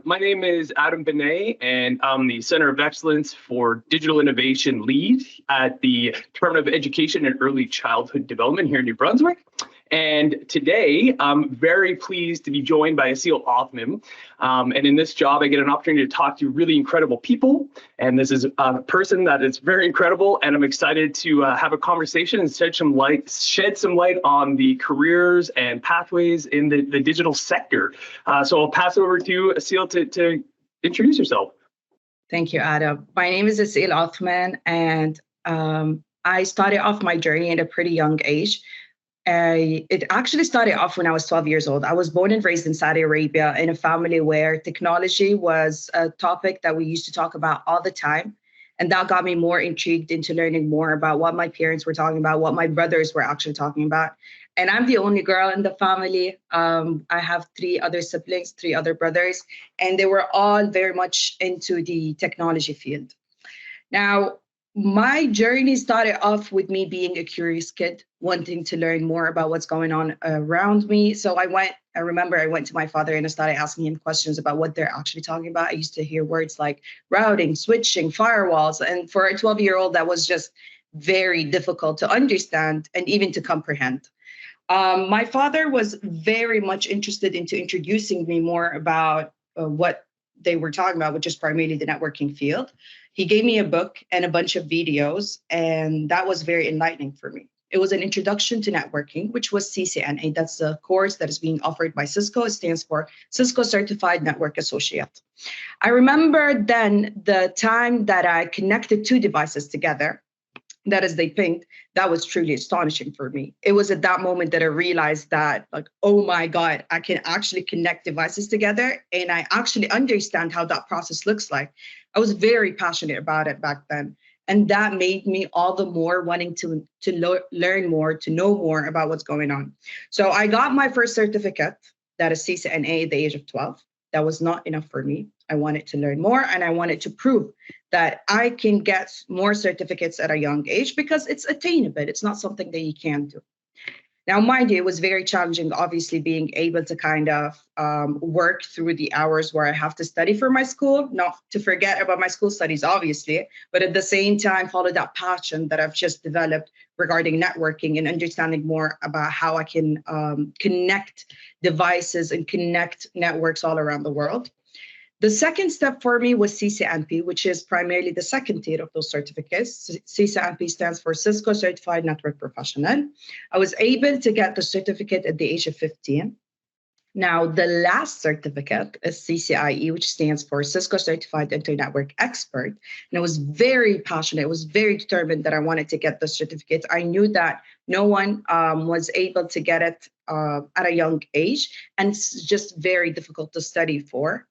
My name is Adam Benet, and I'm the Center of Excellence for Digital Innovation Lead at the Department of Education and Early Childhood Development here in New Brunswick. And today, I'm very pleased to be joined by Aseel Othman. And in this job, I get an opportunity to talk to really incredible people. And this is a person that is very incredible. And I'm excited to have a conversation and shed some light on the careers and pathways in the digital sector. So I'll pass over to Aseel to introduce yourself. Thank you, Adam. My name is Aseel Othman, and I started off my journey at a pretty young age. It actually started off when I was 12 years old. I was born and raised in Saudi Arabia in a family where technology was a topic that we used to talk about all the time. And that got me more intrigued into learning more about what my parents were talking about, what my brothers were actually talking about. And I'm the only girl in the family. I have 3 other siblings, 3 other brothers, and they were all very much into the technology field. Now, my journey started off with me being a curious kid, wanting to learn more about what's going on around me. So I remember I went to my father and I started asking him questions about what they're actually talking about. I used to hear words like routing, switching, firewalls. And for a 12-year-old, that was just very difficult to understand and even to comprehend. My father was very much interested into introducing me more about what they were talking about, which is primarily the networking field. He gave me a book and a bunch of videos, and that was very enlightening for me. It was an introduction to networking, which was CCNA. That's the course that is being offered by Cisco. It stands for Cisco Certified Network Associate. I remember then the time that I connected 2 devices together, that is, they pinged. That was truly astonishing for me. It was at that moment that I realized that, like, oh my God, I can actually connect devices together, and I actually understand how that process looks like. I was very passionate about it back then. And that made me all the more wanting to learn more, to know more about what's going on. So I got my first certificate, that is CCNA, at the age of 12. That was not enough for me. I wanted to learn more, and I wanted to prove that I can get more certificates at a young age because it's attainable. It's not something that you can do. Now, mind you, it was very challenging, obviously, being able to kind of work through the hours where I have to study for my school, not to forget about my school studies, obviously, but at the same time, follow that passion that I've just developed regarding networking and understanding more about how I can connect devices and connect networks all around the world. The second step for me was CCNP, which is primarily the second tier of those certificates. CCNP stands for Cisco Certified Network Professional. I was able to get the certificate at the age of 15. Now, the last certificate is CCIE, which stands for Cisco Certified Inter-Network Expert. And I was very passionate. I was very determined that I wanted to get the certificate. I knew that no one was able to get it at a young age, and it's just very difficult to study for.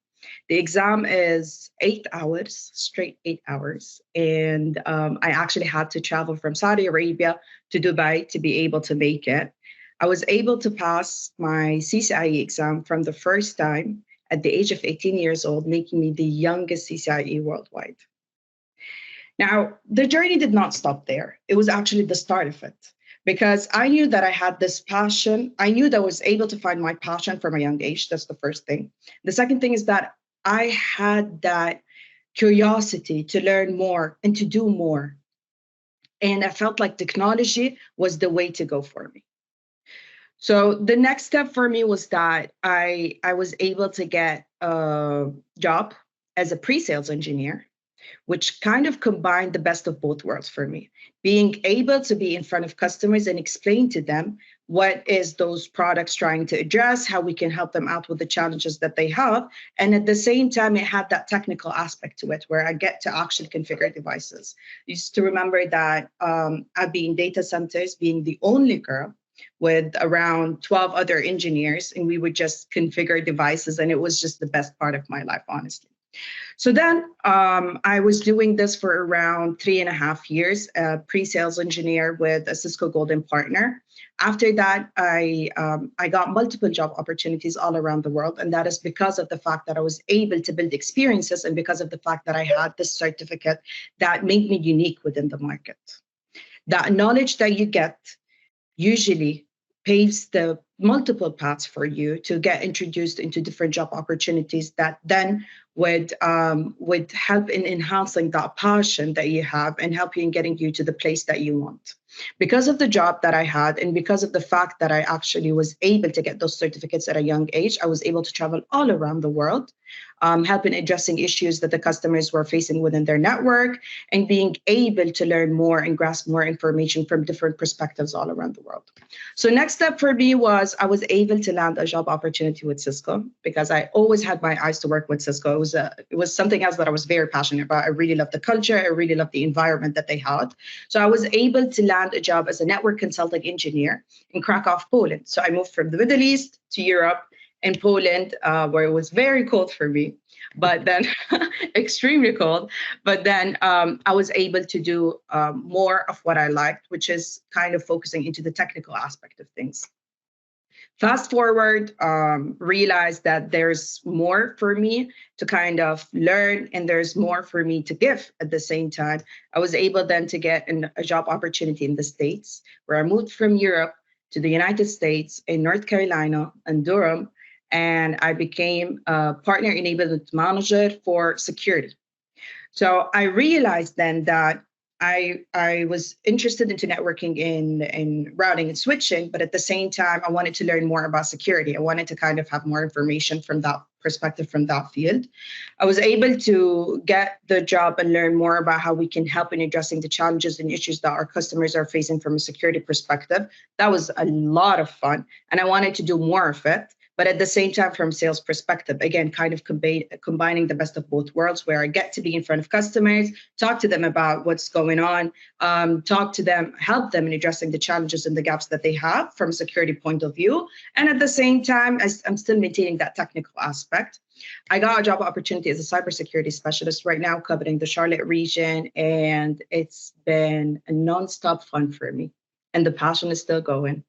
The exam is 8 hours, straight 8 hours. And I actually had to travel from Saudi Arabia to Dubai to be able to make it. I was able to pass my CCIE exam from the first time at the age of 18 years old, making me the youngest CCIE worldwide. Now, the journey did not stop there. It was actually the start of it, because I knew that I had this passion. I knew that I was able to find my passion from a young age. That's the first thing. The second thing is that I had that curiosity to learn more and to do more. And I felt like technology was the way to go for me. So the next step for me was that I was able to get a job as a pre-sales engineer, which kind of combined the best of both worlds for me. Being able to be in front of customers and explain to them what is those products trying to address, how we can help them out with the challenges that they have. And at the same time, it had that technical aspect to it where I get to actually configure devices. I used to remember that I'd be in data centers being the only girl with around 12 other engineers, and we would just configure devices. And it was just the best part of my life, honestly. So then I was doing this for around 3.5 years, a pre-sales engineer with a Cisco Golden Partner. After that, I got multiple job opportunities all around the world. And that is because of the fact that I was able to build experiences and because of the fact that I had this certificate that made me unique within the market. That knowledge that you get usually paves the multiple paths for you to get introduced into different job opportunities that then would help in enhancing that passion that you have and help you in getting you to the place that you want. Because of the job that I had and because of the fact that I actually was able to get those certificates at a young age, I was able to travel all around the world, helping addressing issues that the customers were facing within their network and being able to learn more and grasp more information from different perspectives all around the world. So next step for me was I was able to land a job opportunity with Cisco because I always had my eyes to work with Cisco. It was something else that I was very passionate about. I really loved the culture. I really loved the environment that they had. So I was able to land a job as a network consulting engineer in Krakow, Poland. So I moved from the Middle East to Europe and Poland, where it was very cold for me, but then extremely cold. But then I was able to do more of what I liked, which is kind of focusing into the technical aspect of things. Fast forward, realized that there's more for me to kind of learn and there's more for me to give at the same time. I was able then to get a job opportunity in the States, where I moved from Europe to the United States in North Carolina and Durham, and I became a partner enablement manager for security. So I realized then that I was interested into networking in routing and switching, but at the same time, I wanted to learn more about security. I wanted to kind of have more information from that perspective, from that field. I was able to get the job and learn more about how we can help in addressing the challenges and issues that our customers are facing from a security perspective. That was a lot of fun, and I wanted to do more of it. But at the same time, from sales perspective, again, kind of combining the best of both worlds, where I get to be in front of customers, talk to them about what's going on, talk to them, help them in addressing the challenges and the gaps that they have from a security point of view. And at the same time, I'm still maintaining that technical aspect. I got a job opportunity as a cybersecurity specialist right now, covering the Charlotte region, and it's been a nonstop fun for me. And the passion is still going.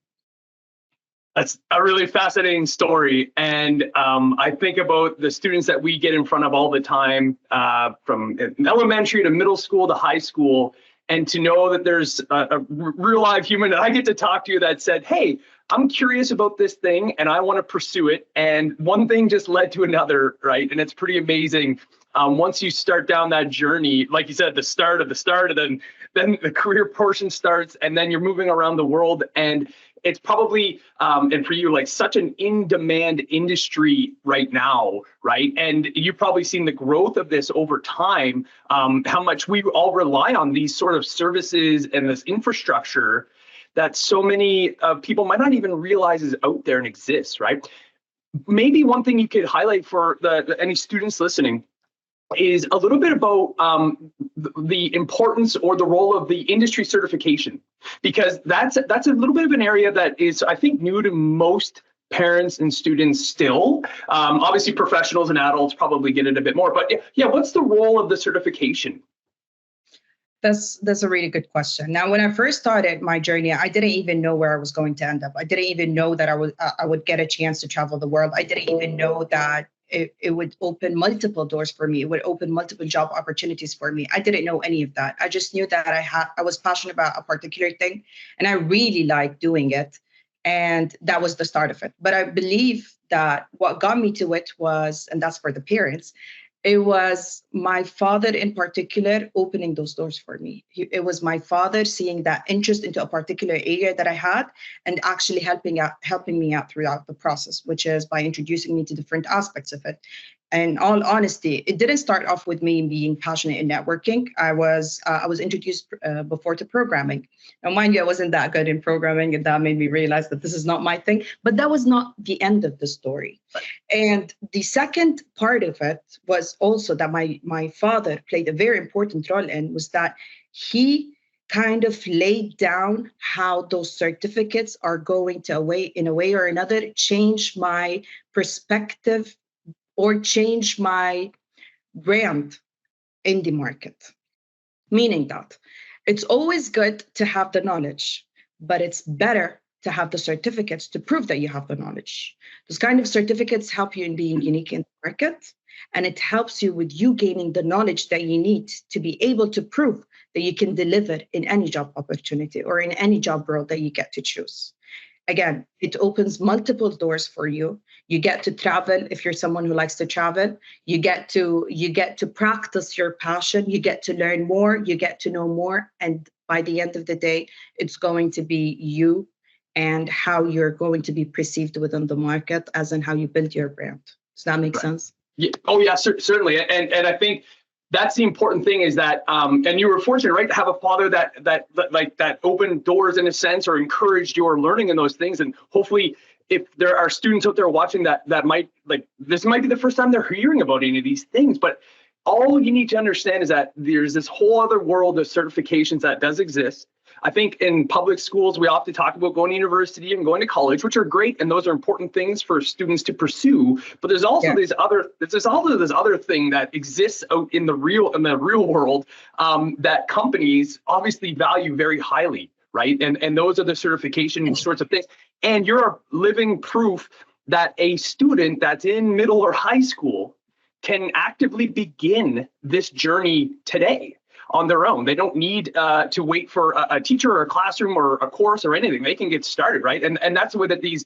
That's a really fascinating story. And I think about the students that we get in front of all the time, from elementary to middle school to high school, and to know that there's a real live human that I get to talk to that said, hey, I'm curious about this thing and I want to pursue it. And one thing just led to another, right? And it's pretty amazing. Once you start down that journey, like you said, the start, and then the career portion starts, and then you're moving around the world. And it's probably, and for you, like such an in-demand industry right now, right? And you've probably seen the growth of this over time, how much we all rely on these sort of services and this infrastructure that so many people might not even realize is out there and exists, right? Maybe one thing you could highlight for any students listening is a little bit about the importance or the role of the industry certification, because that's a little bit of an area that is, I think, new to most parents and students still. Obviously, professionals and adults probably get it a bit more, but yeah, what's the role of the certification? That's a really good question. Now, when I first started my journey, I didn't even know where I was going to end up. I didn't even know that I would get a chance to travel the world. I didn't even know that it would open multiple doors for me. It would open multiple job opportunities for me. I didn't know any of that. I just knew that I was passionate about a particular thing, and I really liked doing it. And that was the start of it. But I believe that what got me to it was, and that's for the parents, it was my father in particular opening those doors for me. It was my father seeing that interest into a particular area that I had and actually helping me out throughout the process, which is by introducing me to different aspects of it. In all honesty, it didn't start off with me being passionate in networking. I was introduced before to programming. Now, mind you, I wasn't that good in programming, and that made me realize that this is not my thing. But that was not the end of the story. And the second part of it was also that my father played a very important role in, was that he kind of laid down how those certificates are going to, in a way or another, change my perspective or change my brand in the market. Meaning that it's always good to have the knowledge, but it's better to have the certificates to prove that you have the knowledge. Those kind of certificates help you in being unique in the market, and it helps you with you gaining the knowledge that you need to be able to prove that you can deliver in any job opportunity or in any job role that you get to choose. Again, it opens multiple doors for you. You get to travel if you're someone who likes to travel. You get to practice your passion. You get to learn more. You get to know more. And by the end of the day, it's going to be you and how you're going to be perceived within the market, as in how you build your brand. Does that make sense? Yeah. Oh yeah, certainly. And I think that's the important thing is that, and you were fortunate, right, to have a father that opened doors in a sense, or encouraged your learning in those things. And hopefully, if there are students out there watching that might, like, this might be the first time they're hearing about any of these things, but all you need to understand is that there's this whole other world of certifications that does exist. I think in public schools, we often talk about going to university and going to college, which are great, and those are important things for students to pursue. But there's also this other thing that exists out in the real world, that companies obviously value very highly, right? And those are the certification sorts of things. And you're living proof that a student that's in middle or high school can actively begin this journey today on their own. They don't need to wait for a teacher or a classroom or a course or anything. They can get started, right? And that's the way that these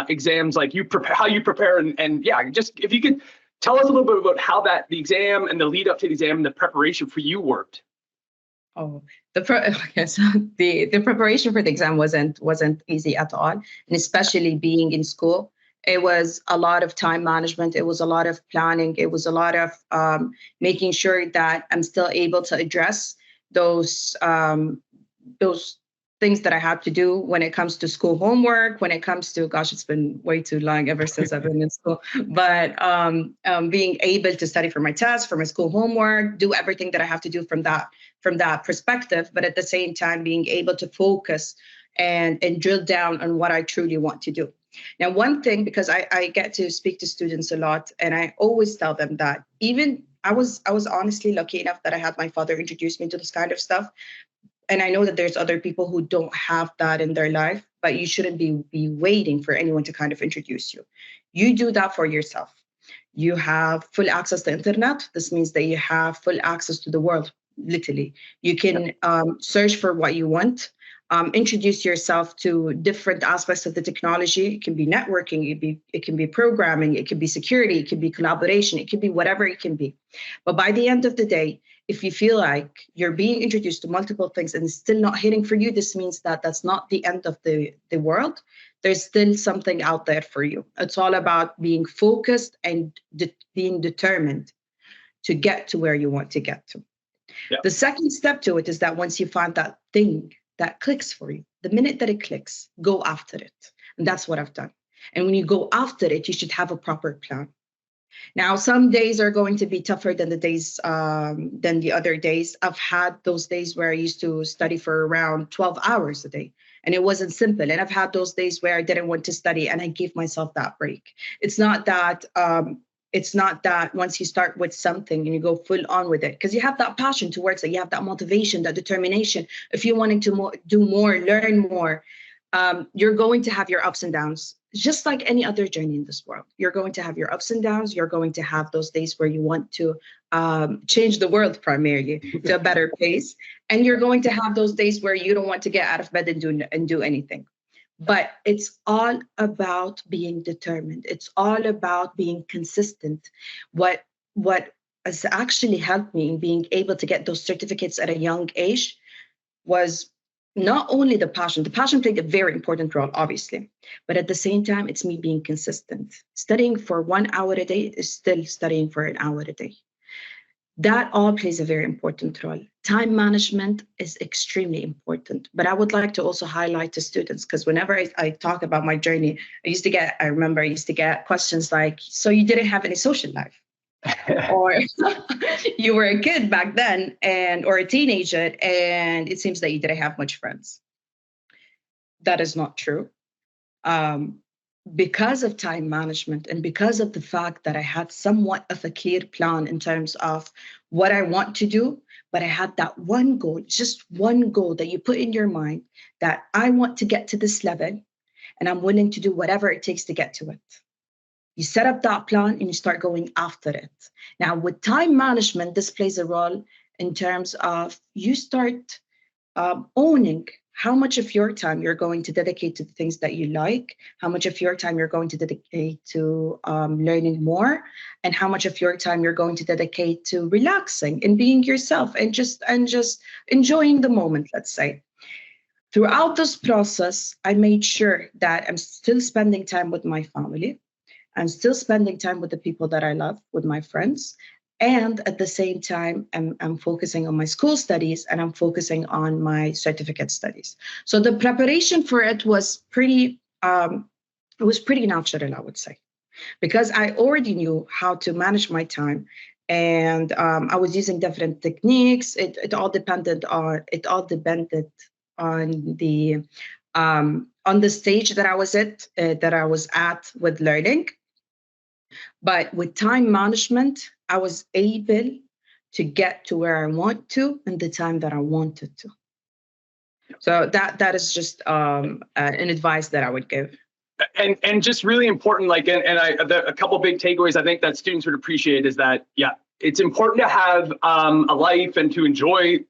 exams, like how you prepare, and yeah, just if you could tell us a little bit about how the exam and the lead up to the exam and the preparation for you worked. Oh, the preparation for the exam wasn't easy at all, and especially being in school. It was a lot of time management. It was a lot of planning. It was a lot of making sure that I'm still able to address those things that I have to do when it comes to school homework, when it comes to, gosh, it's been way too long ever since I've been in school, but being able to study for my tests, for my school homework, do everything that I have to do from that perspective, but at the same time, being able to focus and drill down on what I truly want to do. Now, one thing, because I get to speak to students a lot, and I always tell them that even I was honestly lucky enough that I had my father introduce me to this kind of stuff. And I know that there's other people who don't have that in their life, but you shouldn't be waiting for anyone to kind of introduce you. You do that for yourself. You have full access to internet. This means that you have full access to the world, literally. You can search for what you want. Introduce yourself to different aspects of the technology. It can be networking, it can be programming, it can be security, it can be collaboration, it can be whatever it can be. But by the end of the day, if you feel like you're being introduced to multiple things and it's still not hitting for you, this means that that's not the end of the world. There's still something out there for you. It's all about being focused and being determined to get to where you want to get to. Yeah. The second step to it is that once you find that thing that clicks for you, the minute that it clicks, go after it. And that's what I've done. And when you go after it, you should have a proper plan. Now, some days are going to be tougher than the other days. I've had those days where I used to study for around 12 hours a day, and it wasn't simple. And I've had those days where I didn't want to study, and I gave myself that break. It's not that once you start with something and you go full on with it, because you have that passion towards it, you have that motivation, that determination. If you're wanting to do more, learn more, you're going to have your ups and downs, just like any other journey in this world. You're going to have your ups and downs. You're going to have those days where you want to change the world primarily to a better place. And you're going to have those days where you don't want to get out of bed and do anything. But it's all about being determined. It's all about being consistent. What has actually helped me in being able to get those certificates at a young age was not only the passion. The passion played a very important role, obviously, but at the same time, it's me being consistent. Studying for 1 hour a day is still studying for an hour a day. That all plays a very important role. Time management is extremely important, but I would like to also highlight to students, because whenever I talk about my journey, I remember I used to get questions like, so you didn't have any social life? Or you were a kid back then or a teenager, and it seems that you didn't have much friends. That is not true. Because of time management and because of the fact that I had somewhat of a clear plan in terms of what I want to do, but I had that one goal, just one goal that you put in your mind, that I want to get to this level and I'm willing to do whatever it takes to get to it. You set up that plan and you start going after it. Now, with time management, this plays a role in terms of you start owning how much of your time you're going to dedicate to the things that you like, how much of your time you're going to dedicate to learning more, and how much of your time you're going to dedicate to relaxing and being yourself and just enjoying the moment, let's say. Throughout this process, I made sure that I'm still spending time with my family. I'm still spending time with the people that I love, with my friends. And at the same time, I'm focusing on my school studies and I'm focusing on my certificate studies. So the preparation for it was pretty natural, I would say, because I already knew how to manage my time. And I was using different techniques. It all depended on on the stage that I was at with learning. But with time management, I was able to get to where I want to in the time that I wanted to. So that is just an advice that I would give. And just really important, like, a couple big takeaways I think that students would appreciate is that, yeah, it's important to have a life and to enjoy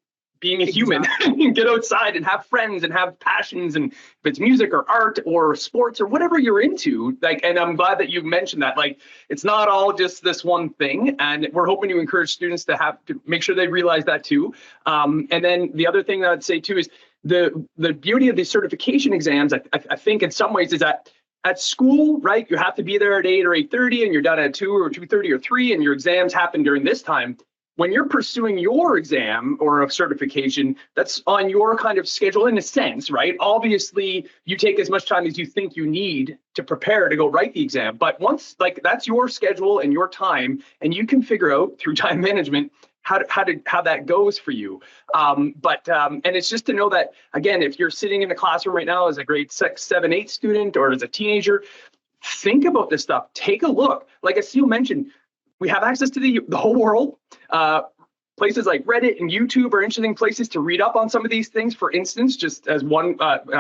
being a human and get outside and have friends and have passions, and if it's music or art or sports or whatever you're into, like, and I'm glad that you've mentioned that, like, it's not all just this one thing, and we're hoping to encourage students to make sure they realize that too. And then the other thing that I'd say too is the beauty of these certification exams, I think in some ways, is that at school, right, you have to be there at 8 or 8:30 and you're done at 2 or 2:30 or 3, and your exams happen during this time. When you're pursuing your exam or a certification, that's on your kind of schedule in a sense, right? Obviously, you take as much time as you think you need to prepare to go write the exam. But once, like, that's your schedule and your time, and you can figure out through time management how that goes for you. And it's just to know that, again, if you're sitting in the classroom right now as a grade 6, 7, 8 student or as a teenager, think about this stuff. Take a look. Like Aseel mentioned, we have access to the whole world. Places like Reddit and YouTube are interesting places to read up on some of these things, for instance, just as one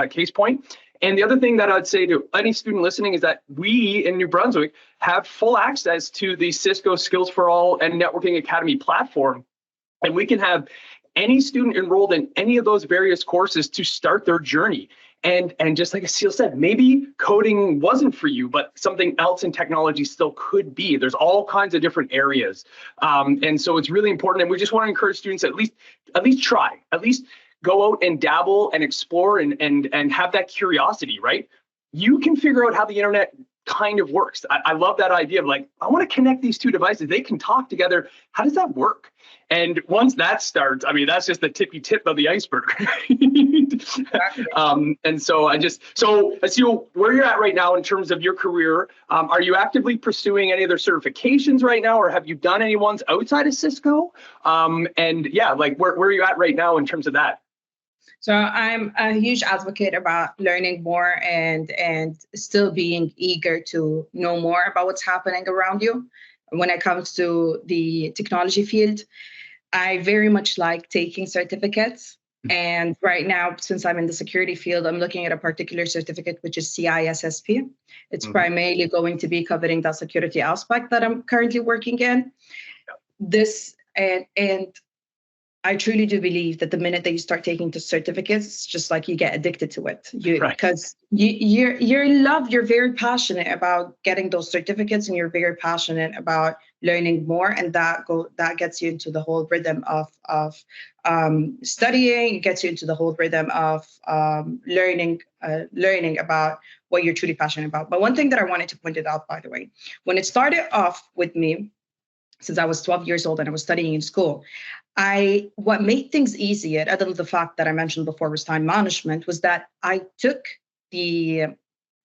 case point. And the other thing that I'd say to any student listening is that we in New Brunswick have full access to the Cisco Skills for All and Networking Academy platform. And we can have any student enrolled in any of those various courses to start their journey. And just like Aseel said, maybe coding wasn't for you, but something else in technology still could be. There's all kinds of different areas. And so it's really important. And we just want to encourage students at least try, at least go out and dabble and explore and have that curiosity, right? You can figure out how the internet kind of works. I love that idea of, like, I want to connect these two devices. They can talk together. How does that work? And once that starts, I mean, that's just the tippy tip of the iceberg. Exactly. And so Aseel, where you're at right now in terms of your career, are you actively pursuing any other certifications right now, or have you done any ones outside of Cisco? And yeah, like, where are you at right now in terms of that? So I'm a huge advocate about learning more and still being eager to know more about what's happening around you. When it comes to the technology field, I very much like taking certificates. And right now, since I'm in the security field, I'm looking at a particular certificate, which is CISSP. It's primarily going to be covering the security aspect that I'm currently working in. This and I truly do believe that the minute that you start taking the certificates, it's just like you get addicted to it. Because you're in love, you're very passionate about getting those certificates, and you're very passionate about learning more, and that gets you into the whole rhythm of studying. It gets you into the whole rhythm of learning about what you're truly passionate about. But one thing that I wanted to point it out, by the way, when it started off with me, since I was 12 years old and I was studying in school, what made things easier, other than the fact that I mentioned before was time management, was that I took the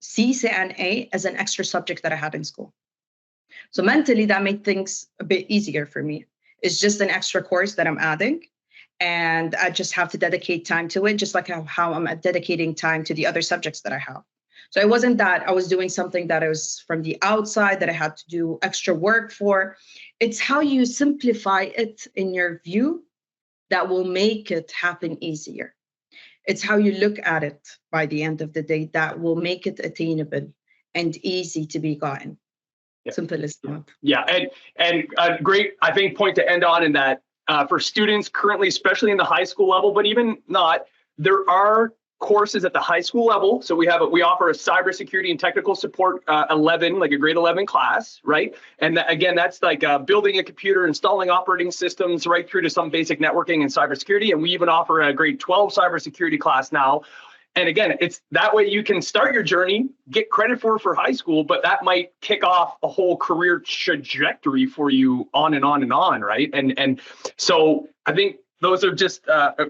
CCIE as an extra subject that I had in school. So mentally, that made things a bit easier for me. It's just an extra course that I'm adding, and I just have to dedicate time to it, just like how I'm dedicating time to the other subjects that I have. So it wasn't that I was doing something that was from the outside that I had to do extra work for. It's how you simplify it in your view that will make it happen easier. It's how you look at it by the end of the day that will make it attainable and easy to be gotten. Yeah. Simple as that. Yeah, and a great, I think, point to end on in that for students currently, especially in the high school level, but even not, there are courses at the high school level. So we offer a cybersecurity and technical support 11, like a grade 11 class, right? And again, that's like building a computer, installing operating systems, right through to some basic networking and cybersecurity. And we even offer a grade 12 cybersecurity class now. And again, it's that way you can start your journey, get credit for high school, but that might kick off a whole career trajectory for you on and on and on, right? And so I think those are just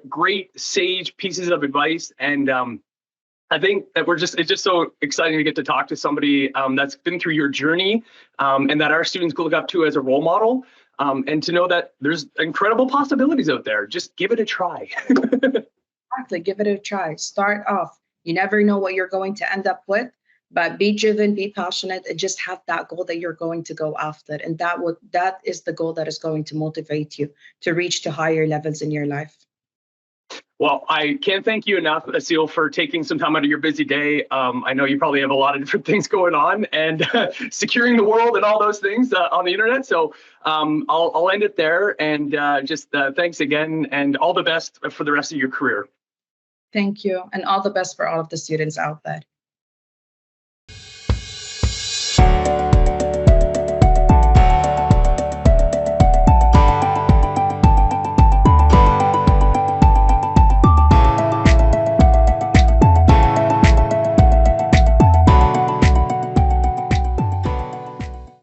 great sage pieces of advice. And I think that it's just so exciting to get to talk to somebody that's been through your journey and that our students look up to as a role model, and to know that there's incredible possibilities out there. Just give it a try. Exactly. Give it a try. Start off. You never know what you're going to end up with, but be driven, be passionate, and just have that goal that you're going to go after. And that is the goal that is going to motivate you to reach to higher levels in your life. Well, I can't thank you enough, Aseel, for taking some time out of your busy day. I know you probably have a lot of different things going on, and securing the world and all those things on the internet. So I'll end it there, and just thanks again, and all the best for the rest of your career. Thank you, and all the best for all of the students out there.